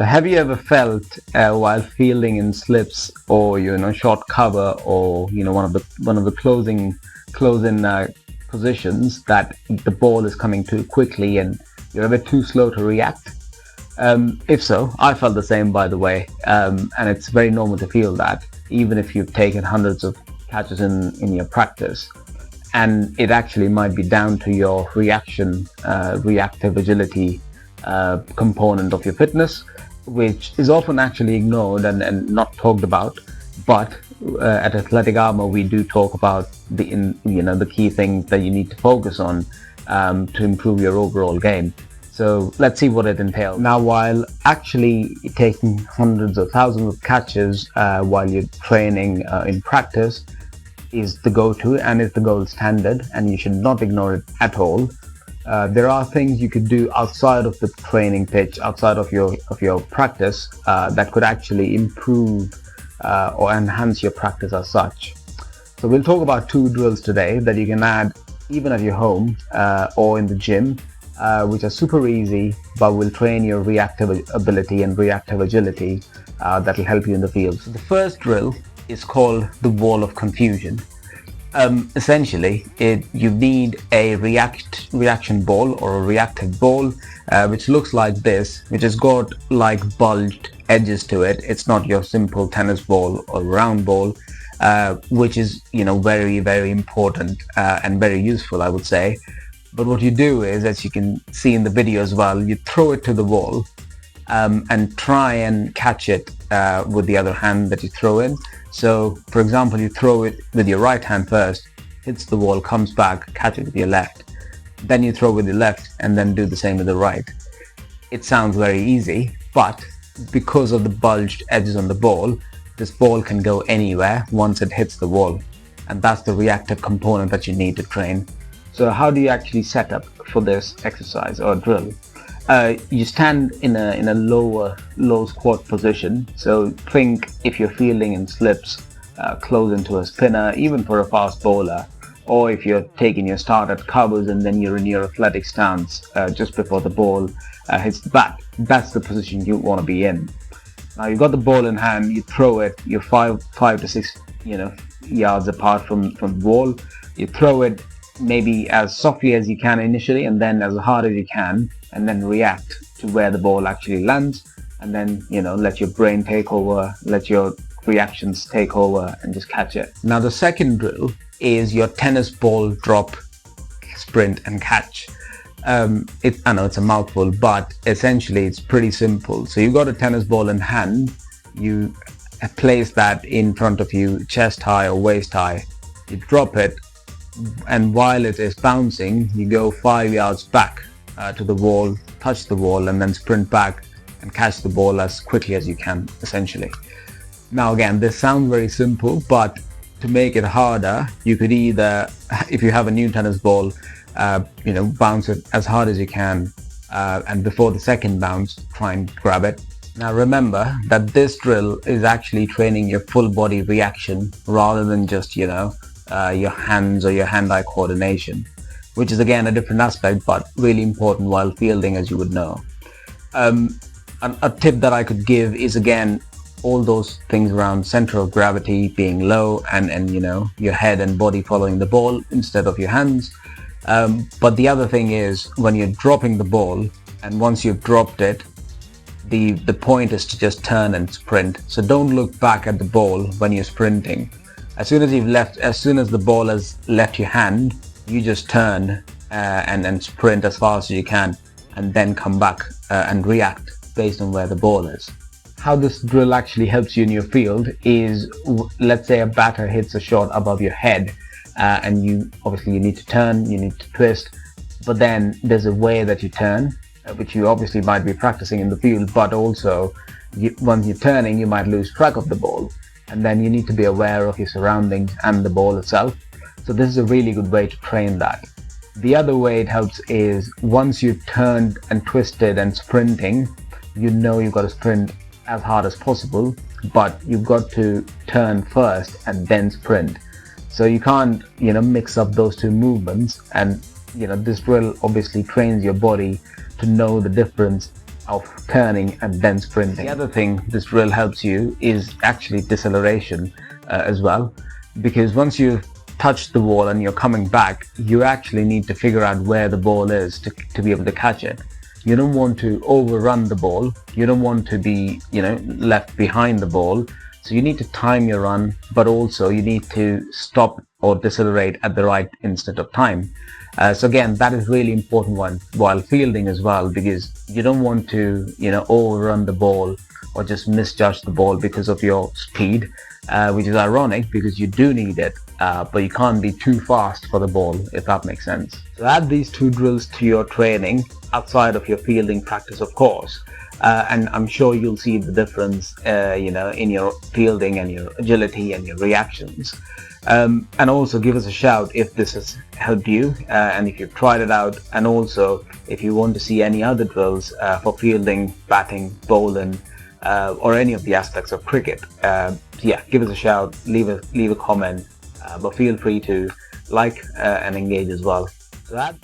So have you ever felt while fielding in slips or short cover or one of the close-in positions that the ball is coming too quickly and you're a bit too slow to react? If so, I felt the same, by the way, and it's very normal to feel that, even if you've taken hundreds of catches in your practice. And it actually might be down to your reactive agility component of your fitness, which is often actually ignored and not talked about. But at Athletic Armor, we do talk about the key things that you need to focus on to improve your overall game. So let's see what it entails. Now, while actually taking hundreds or thousands of catches while you're training in practice is the go-to and is the gold standard, and you should not ignore it at all. There are things you could do outside of the training pitch, outside of your practice, that could actually improve or enhance your practice as such. So we'll talk about 2 drills today that you can add even at your home or in the gym, which are super easy, but will train your reactive ability and reactive agility that will help you in the field. So the first drill is called the wall of confusion. Essentially, you need a reaction ball or a reactive ball, which looks like this, which has got like bulged edges to it. It's not your simple tennis ball or round ball, which is very, very important and very useful, I would say. But what you do is, as you can see in the video as well, you throw it to the wall and try and catch it with the other hand that you throw in. So, for example, you throw it with your right hand first, hits the wall, comes back, catch it with your left. Then you throw with your left and then do the same with the right. It sounds very easy, but because of the bulged edges on the ball, this ball can go anywhere once it hits the wall. And that's the reactive component that you need to train. So how do you actually set up for this exercise or drill? You stand in a low squat position. So think if you're fielding in slips, close into a spinner, even for a fast bowler, or if you're taking your start at covers and then you're in your athletic stance just before the ball hits the bat. That's the position you want to be in. Now you've got the ball in hand, you throw it, you're 5 to 6 yards apart from the wall. You throw it maybe as softly as you can initially and then as hard as you can, and then react to where the ball actually lands, and then let your brain take over, let your reactions take over, and just catch it. Now the second drill is your tennis ball drop, sprint and catch. I know it's a mouthful, but essentially it's pretty simple. So you've got a tennis ball in hand, you place that in front of you, chest high or waist high, you drop it, and while it is bouncing, you go 5 yards back to the wall, touch the wall, and then sprint back and catch the ball as quickly as you can, essentially. Now again, this sounds very simple, but to make it harder, you could either, if you have a new tennis ball, bounce it as hard as you can, and before the second bounce, try and grab it. Now remember that this drill is actually training your full body reaction rather than just your hands or your hand-eye coordination, which is again a different aspect but really important while fielding, as you would know. A tip that I could give is, again, all those things around center of gravity being low and your head and body following the ball instead of your hands. But the other thing is, when you're dropping the ball, and once you've dropped it, the point is to just turn and sprint. So don't look back at the ball when you're sprinting. As soon as the ball has left your hand, you just turn and sprint as fast as you can, and then come back and react based on where the ball is. How this drill actually helps you in your field is, let's say a batter hits a shot above your head, and you need to turn, you need to twist, but then there's a way that you turn, which you obviously might be practicing in the field, but also once you're turning, you might lose track of the ball. And then you need to be aware of your surroundings and the ball itself. So this is a really good way to train that. The other way it helps is, once you've turned and twisted and sprinting, you've got to sprint as hard as possible, but you've got to turn first and then sprint. So you can't mix up those two movements, and this drill obviously trains your body to know the difference of turning and then sprinting. The other thing this drill helps you is actually deceleration as well, because once you've touched the ball and you're coming back, you actually need to figure out where the ball is to be able to catch it. You don't want to overrun the ball. You don't want to be, left behind the ball. So you need to time your run, but also you need to stop or decelerate at the right instant of time. So again, that is really important one while fielding as well, because you don't want to, overrun the ball or just misjudge the ball because of your speed, which is ironic because you do need it, but you can't be too fast for the ball, if that makes sense. So add these two drills to your training outside of your fielding practice, of course. And I'm sure you'll see the difference, in your fielding and your agility and your reactions. And also give us a shout if this has helped you and if you've tried it out, and also if you want to see any other drills for fielding, batting, bowling, or any of the aspects of cricket. Yeah, give us a shout, leave a comment, but feel free to like and engage as well. So that